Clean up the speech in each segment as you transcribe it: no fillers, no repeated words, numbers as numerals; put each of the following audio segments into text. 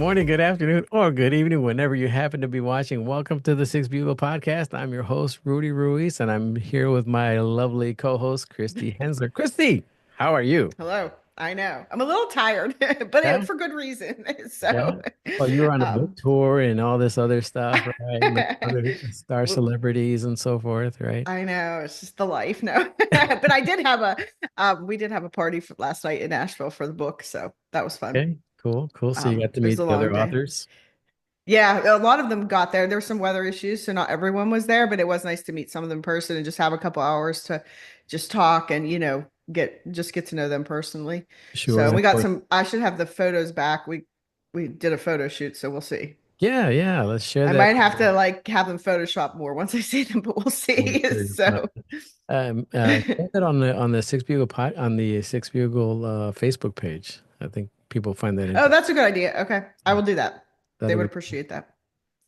morning, good afternoon, or good evening, whenever you happen to be watching. Welcome to the Six Bugle Podcast. I'm your host, Rudy Ruiz, and I'm here with my lovely co-host, Christie Hensler. Christy, how are you? Hello. I know. I'm a little tired, Yeah, for good reason. yeah. So, Well, you were on a book um, tour and all this other stuff, right? Met other star well, celebrities and so forth, right? I know it's just the life. No, but I did have we did have a party for last night in Nashville for the book, so that was fun. Okay, cool, cool. So you got to It was meet a the long other day. authors. Yeah, a lot of them got there. There were some weather issues, so not everyone was there, but it was nice to meet some of them in person and just have a couple hours to just talk and, get to know them personally. Sure, So and we of got course. some, I should have the photos back. We did a photo shoot, so we'll see. Yeah, yeah. Let's share I that. might have to like have them Photoshop more once I see them, but we'll I'm see. sure you'll find. So Share that on the Six Bugle on the Six Bugle Facebook page. I think people find that oh, interesting. that's a good idea. Okay. I will do that. They That'll would be. appreciate that.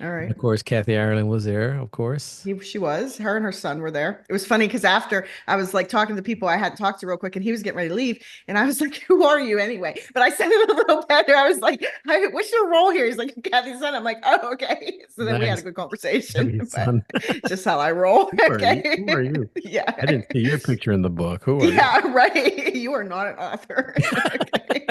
All And right. of course, Kathy Ireland was there, of course. She was. Her and her son were there. It was funny because after I was like talking to the people I hadn't talked to real quick, and he was getting ready to leave, and I was like, "Who are you anyway?" But I said it a little better. I was like, "What's your role here?" He's like, "Kathy's son." I'm like, "Oh, okay." So then we had a Nice. good conversation, Kathy's but son. just how I roll. Who are you? Who are Okay. you? I Yeah. didn't see your picture in the book. Who are you? Yeah, right. You are not an author. Okay.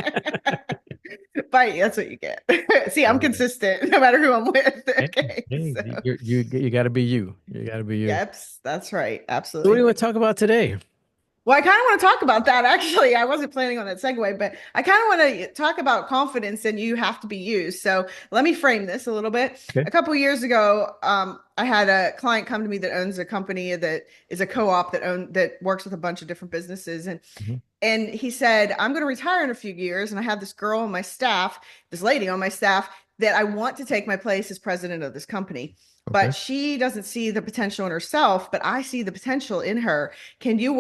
But that's what you get. See, All I'm right. consistent no matter who I'm with. Hey, Okay. hey, So, you got to be you. You got to be you. yep, that's right. So what do you Absolutely. want to talk about today? Well, I kind of want to talk about that actually. I wasn't planning on that segue, but I kind of want to talk about confidence and you have to be you. So let me frame this a little bit. Okay. A couple of years ago, I had a client come to me that owns a company that is a co-op that works with a bunch of different businesses, Mhm. and he said, I'm going to retire in a few years. And I have this girl on my staff, this lady on my staff that I want to take my place as president of this company. Okay. But she doesn't see the potential in herself, but I see the potential in her. Can you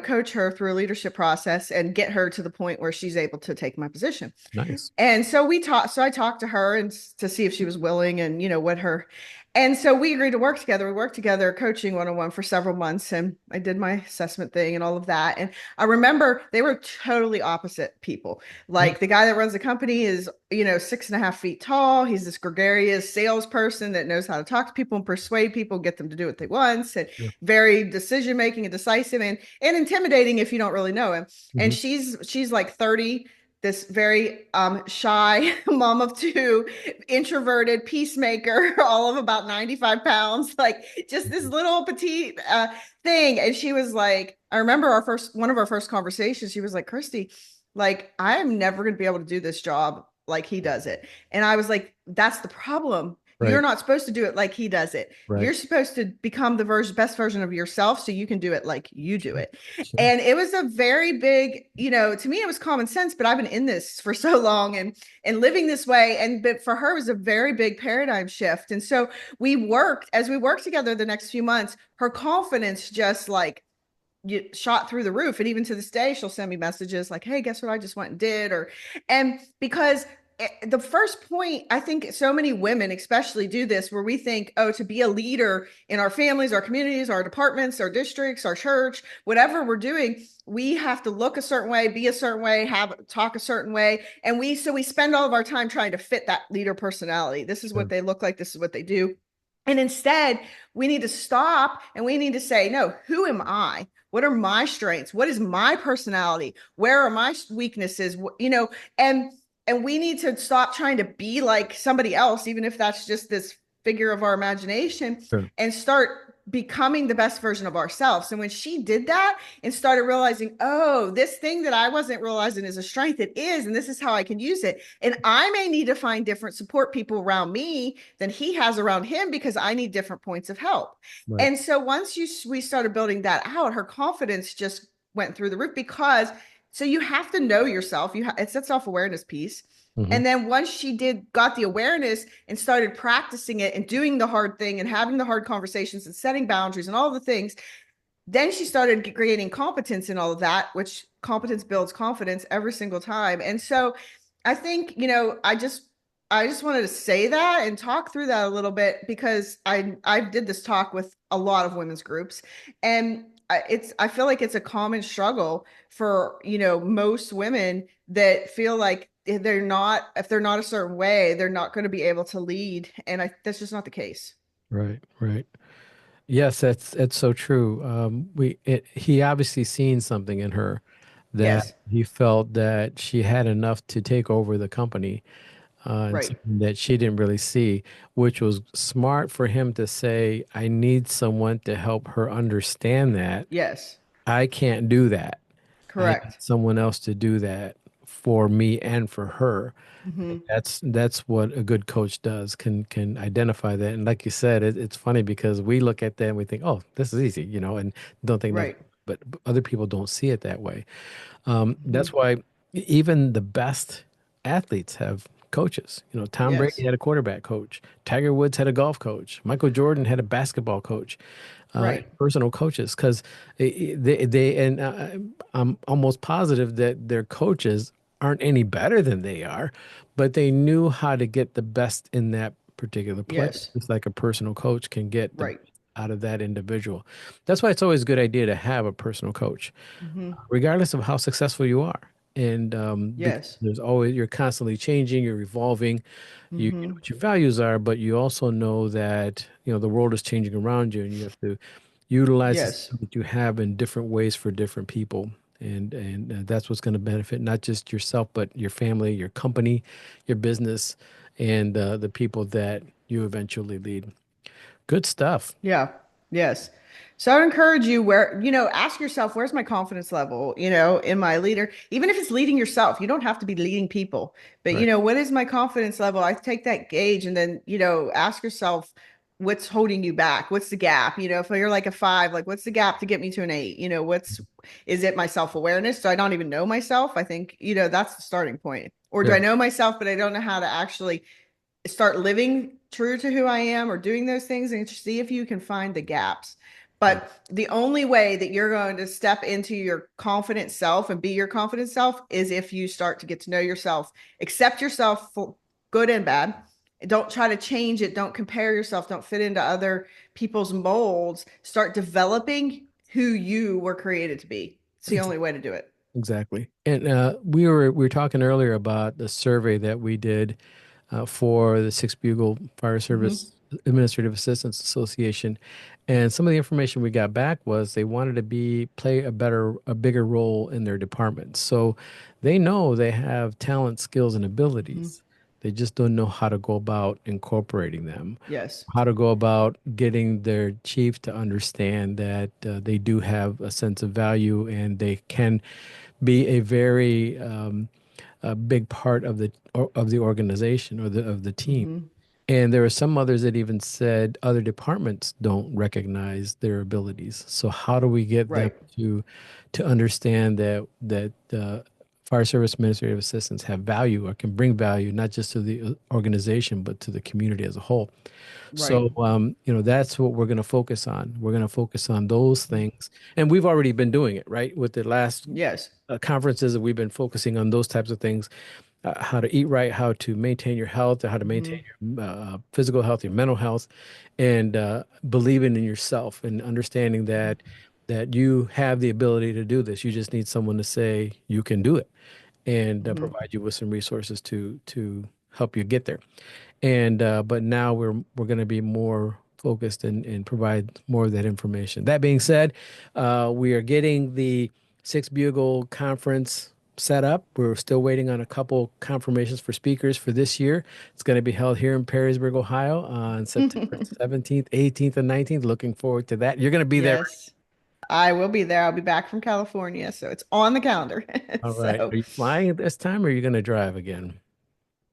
coach her through a leadership process and get her to the point where she's able to take my position? Nice. And so I talked to her and to see if she was willing and what her, and so we agreed to work together. We worked together coaching one-on-one for several months, and I did my assessment thing and all of that. And I remember they were totally opposite people. Yeah. Like the guy that runs the company is, 6.5 feet tall. He's this gregarious salesperson that knows how to talk to people and persuade people, get them to do what they want, and Yeah. very decision making and decisive and intimidating if you don't really know him. And Mhm. she's like 30, this very shy mom of two, introverted peacemaker, all of about 95 pounds, like just this Mhm. little petite thing. And she was like, I remember one of our first conversations, she was like, Christy, like, I'm never going to be able to do this job like he does it. And I was like, that's the problem. You're Right. not supposed to do it like he does it. Right. You're supposed to become the best version of yourself so you can do it like you do Sure. it. Sure. And it was a very big, to me, it was common sense, but I've been in this for so long and living this way. But for her, it was a very big paradigm shift. And so as we worked together the next few months, her confidence just like shot through the roof. And even to this day, she'll send me messages like, hey, guess what I just went and did? And because the first point, I think so many women especially do this where we think, oh, to be a leader in our families, our communities, our departments, our districts, our church, whatever we're doing, we have to look a certain way, be a certain way, talk a certain way. And we spend all of our time trying to fit that leader personality. This is what Sure. they look like. This is what they do. And instead, we need to stop and we need to say, no, who am I? What are my strengths? What is my personality? Where are my weaknesses? And we need to stop trying to be like somebody else, even if that's just this figure of our imagination, Sure. and start becoming the best version of ourselves. And when she did that and started realizing, oh, this thing that I wasn't realizing is a strength, it is, and this is how I can use it. And I may need to find different support people around me than he has around him because I need different points of help. Right. And so we started building that out, her confidence just went through the roof because so you have to know yourself. It's that self-awareness piece. Hmm. And then once she got the awareness and started practicing it and doing the hard thing and having the hard conversations and setting boundaries and all the things, then she started gaining competence in all of that, which competence builds confidence every single time. And so I think, I just wanted to say that and talk through that a little bit because I did this talk with a lot of women's groups, and I feel like it's a common struggle for most women that feel like they're not, if they're not a certain way, they're not going to be able to lead. And that's just not the case. Right, right. Yes, that's so true. He obviously seen something in her that Yes. he felt that she had enough to take over the company, and Right. something that she didn't really see, which was smart for him to say, "I need someone to help her understand that Yes. I can't do that. I need Correct. someone else to do that for me and for her." Hmm. That's what a good coach does, can identify that. And like you said, it's funny because we look at that and we think, oh, this is easy, and don't think nothing. Right. But other people don't see it that way. That's Hmm. why even the best athletes have coaches. Tom Brady Yes. had a quarterback coach. Tiger Woods had a golf coach. Michael Jordan had a basketball coach. Right. Personal coaches, because they and I'm almost positive that their coaches aren't any better than they are, but they knew how to get the best in that particular player. Yes. It's like a personal coach can get the Right. best out of that individual. That's why it's always a good idea to have a personal coach Hmm. regardless of how successful you are. And because Yes. you're constantly changing, you're evolving, you know Hmm. what your values are, but you also know that, the world is changing around you and you have to utilize the Yes. skills that you have in different ways for different people. And that's what's going to benefit not just yourself, but your family, your company, your business, and the people that you eventually lead. Good stuff. Yeah. Yes. So I would encourage you ask yourself, where's my confidence level, in my leader, even if it's leading yourself, you don't have to be leading people, but Right. what is my confidence level? I take that gauge and then, ask yourself, what's holding you back? What's the gap? If you're like a 5, like what's the gap to get me to an 8? Is it my self-awareness? Do I not even know myself? I think, that's the starting point. Or do I Yeah. know myself, but I don't know how to actually start living true to who I am or doing those things and see if you can find the gaps. Right. But the only way that you're going to step into your confident self and be your confident self is if you start to get to know yourself, accept yourself for good and bad. Don't try to change it. Don't compare yourself. Don't fit into other people's molds. Start developing who you were created to be. It's the only way to do it. Exactly. And we were talking earlier about the survey that we did for the Six Bugle Fire Mm-hmm. Service Administrative Assistants Association, and some of the information we got back was they wanted to play a bigger role in their departments. So they know they have talent, skills, and Mm-hmm. abilities. They just don't know how to go about incorporating them, Yes. how to go about getting their chief to understand that they do have a sense of value and they can be a very a big part of the organization or of the team. Mm-hmm. And there are some others that even said other departments don't recognize their abilities. So how do we get them Right. to understand that fire service administrative assistants have value or can bring value not just to the organization but to the community as a whole? Right. So that's what we're going to focus on. We're going to focus on those things, and we've already been doing it, right? With the last Yes. conferences that we've been focusing on those types of things, how to eat right, how to maintain your health, how to maintain Mm-hmm. your physical health, your mental health, and believing in yourself and understanding that you have the ability to do this. You just need someone to say you can do it and Mm-hmm. provide you with some resources to help you get there. And but now we're going to be more focused and provide more of that information. That being said, we are getting the Six Bugle conference set up. We're still waiting on a couple confirmations for speakers for this year. It's going to be held here in Perrysburg, Ohio on September 17th, 18th, and 19th. Looking forward to that. You're going to be there, right? Yes, I will be there. I'll be back from California, so it's on the calendar. All right. So Are you flying this time or are you going to drive again?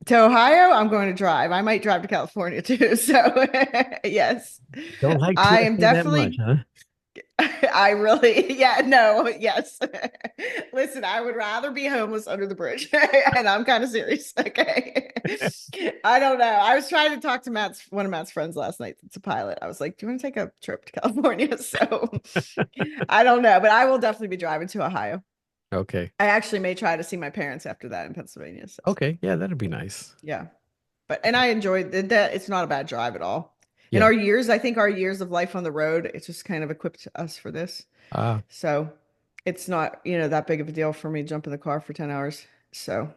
to Ohio, I'm going to drive. I might drive to California too. So yes, Don't like I am PSA that much, definitely, huh? I really, yeah, no, yes. Listen, I would rather be homeless under the bridge. And I'm kind of serious. Okay. I don't know. I was trying to talk to one of Matt's friends last night. It's a pilot. I was like, do you want to take a trip to California? So I don't know, but I will definitely be driving to Ohio. Okay. I actually may try to see my parents after that in Pennsylvania. So Okay. Yeah, that'd be nice. yeah, and I enjoyed that. It's not a bad drive at all. And Yeah. I think our years of life on the road, it's just kind of equipped us for this. Ah, So it's not, that big of a deal for me to jump in the car for 10 hours. So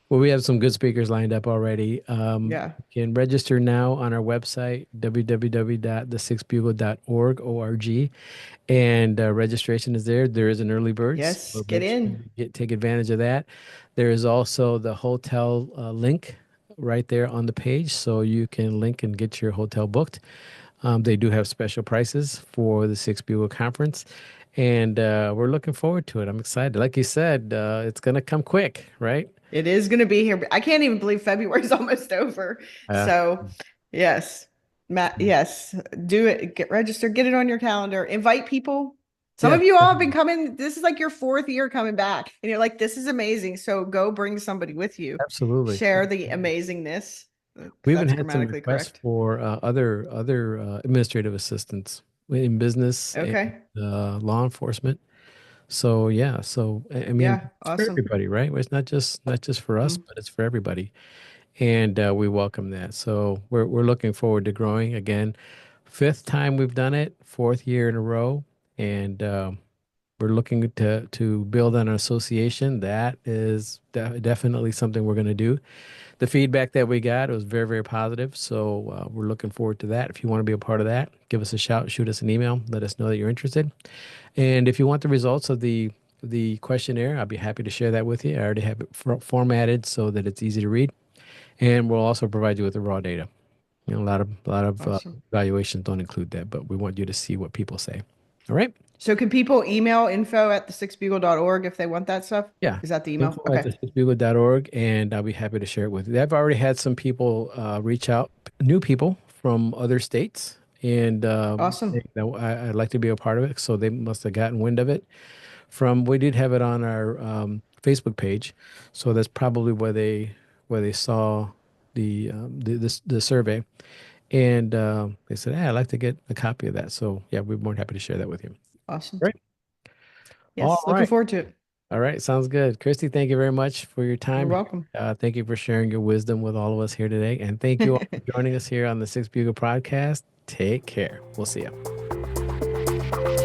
Well, we have some good speakers lined up already. Yeah. You can register now on our website, www.the6bugle.org, O-R-G, and registration is there. There is an early bird, Yes. so Get make sure in. you take advantage of that. There is also the hotel link right there on the page, so you can link and get your hotel booked. They do have special prices for the Six Bugle Conference, and we're looking forward to it. I'm excited. Like you said, it's going to come quick, right? It is going to be here. I can't even believe February's almost over. Uh, So, yes, Matt, yes, do it. Get registered, get it on your calendar, invite people. Some yeah, of you all have been definitely. coming. This is like your fourth year coming back, and you're like, this is amazing. So, go bring somebody with you, Absolutely. share the Absolutely. amazingness, We because even that's had some grammatically requests correct. for other administrative assistants in business and Okay. law enforcement. So yeah, so I mean, Yeah. it's for Awesome. everybody, right? It's not just for us, Mhm. but it's for everybody, and we welcome that. So we're looking forward to growing again. Fifth time we've done it, fourth year in a row, and we're looking to build on an association. That is definitely something we're going to do. The feedback that we got was very, very positive. So we're looking forward to that. If you want to be a part of that, give us a shout, shoot us an email, let us know that you're interested. And if you want the results of the questionnaire, I'll be happy to share that with you. I already have it formatted so that it's easy to read, and we'll also provide you with the raw data. You know, a lot of Awesome. evaluations don't include that, but we want you to see what people say. All right. So, can people email info at the6bugle.org if they want that stuff? Yeah. Is that the email? Info at Okay. the6bugle.org, and I'll be happy to share it with you. I've already had some people reach out, new people from other states, and Awesome. I'd like to be a part of it. So they must have gotten wind of it we did have it on our Facebook page, so that's probably where they saw the survey, and they said, "Hey, I'd like to get a copy of that." So yeah, we're more than happy to share that with you. Awesome. Great. All Yes. Looking right. forward to it. All right. Sounds good. Christy, thank you very much for your You're time here. welcome. Thank you for sharing your wisdom with all of us here today. And thank you all for joining us here on the Six Bugle podcast. Take care. We'll see you.